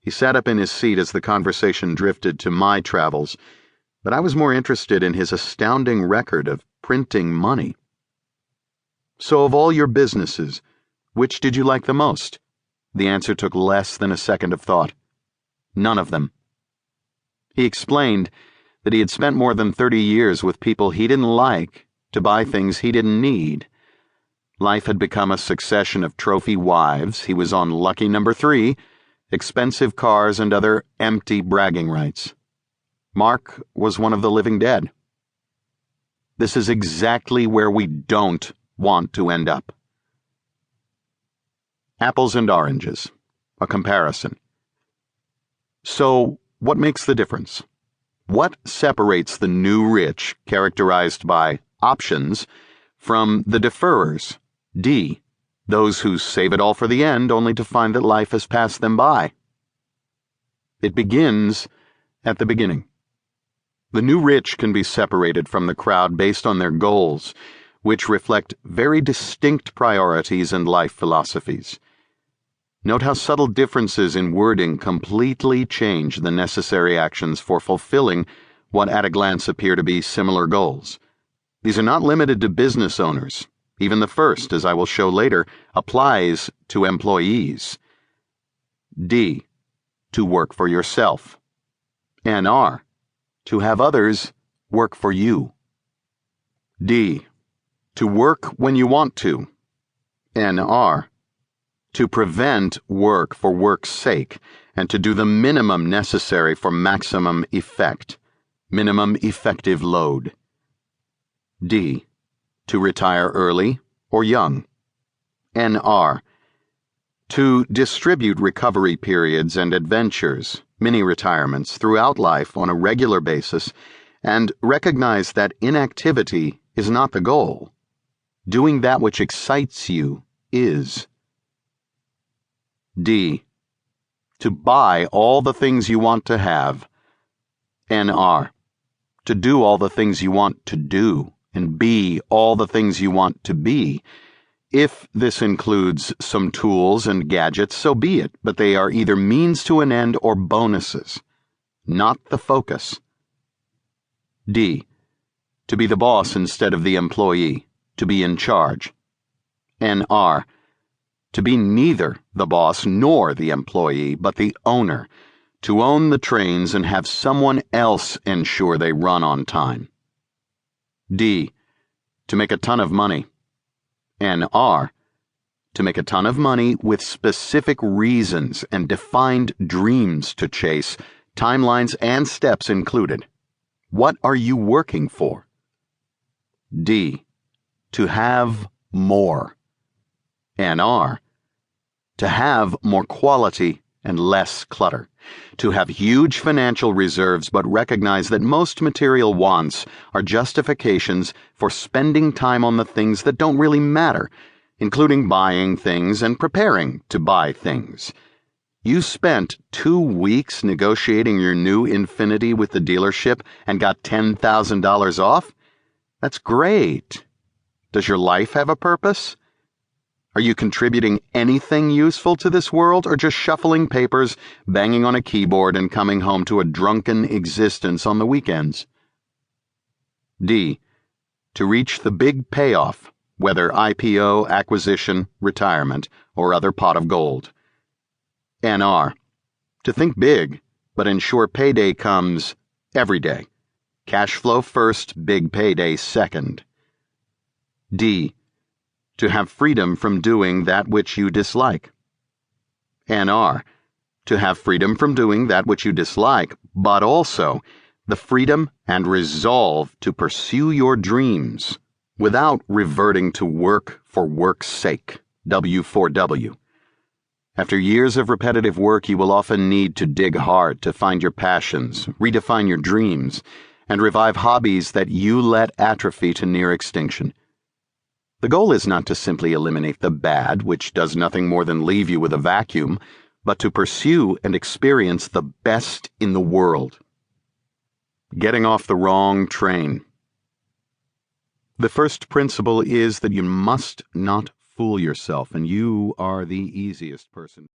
He sat up in his seat as the conversation drifted to my travels, but I was more interested in his astounding record of printing money. So of all your businesses, which did you like the most? The answer took less than a second of thought. None of them. He explained that he had spent more than 30 years with people he didn't like to buy things he didn't need. Life had become a succession of trophy wives. He was on lucky number 3, expensive cars and other empty bragging rights. Mark was one of the living dead. This is exactly where we don't want to end up. Apples and oranges. A comparison. So, what makes the difference? What separates the new rich, characterized by options, from the deferrers, D, those who save it all for the end only to find that life has passed them by? It begins at the beginning. The new rich can be separated from the crowd based on their goals, which reflect very distinct priorities and life philosophies. Note how subtle differences in wording completely change the necessary actions for fulfilling what at a glance appear to be similar goals. These are not limited to business owners. Even the first, as I will show later, applies to employees. D, to work for yourself. NR, to have others work for you. D, to work when you want to. NR, to prevent work for work's sake and to do the minimum necessary for maximum effect, minimum effective load. D, to retire early or young. NR, to distribute recovery periods and adventures, mini-retirements throughout life on a regular basis and recognize that inactivity is not the goal. Doing that which excites you is. D, to buy all the things you want to have. NR, to do all the things you want to do and be all the things you want to be. If this includes some tools and gadgets, so be it, but they are either means to an end or bonuses, not the focus. D, to be the boss instead of the employee, to be in charge. NR, to be neither the boss nor the employee, but the owner, to own the trains and have someone else ensure they run on time. D, to make a ton of money. NR, to make a ton of money with specific reasons and defined dreams to chase, timelines and steps included. What are you working for? D, to have more. NR, to have more quality and less clutter, to have huge financial reserves but recognize that most material wants are justifications for spending time on the things that don't really matter, including buying things and preparing to buy things. You spent 2 weeks negotiating your new Infiniti with the dealership and got $10,000 off? That's great. Does your life have a purpose? Are you contributing anything useful to this world or just shuffling papers, banging on a keyboard, and coming home to a drunken existence on the weekends? D, to reach the big payoff, whether IPO, acquisition, retirement, or other pot of gold. NR, to think big, but ensure payday comes every day. Cash flow first, big payday second. D, to have freedom from doing that which you dislike. NR, to have freedom from doing that which you dislike, but also the freedom and resolve to pursue your dreams without reverting to work for work's sake, W4W. After years of repetitive work, you will often need to dig hard to find your passions, redefine your dreams, and revive hobbies that you let atrophy to near extinction. The goal is not to simply eliminate the bad, which does nothing more than leave you with a vacuum, but to pursue and experience the best in the world. Getting off the wrong train. The first principle is that you must not fool yourself, and you are the easiest person.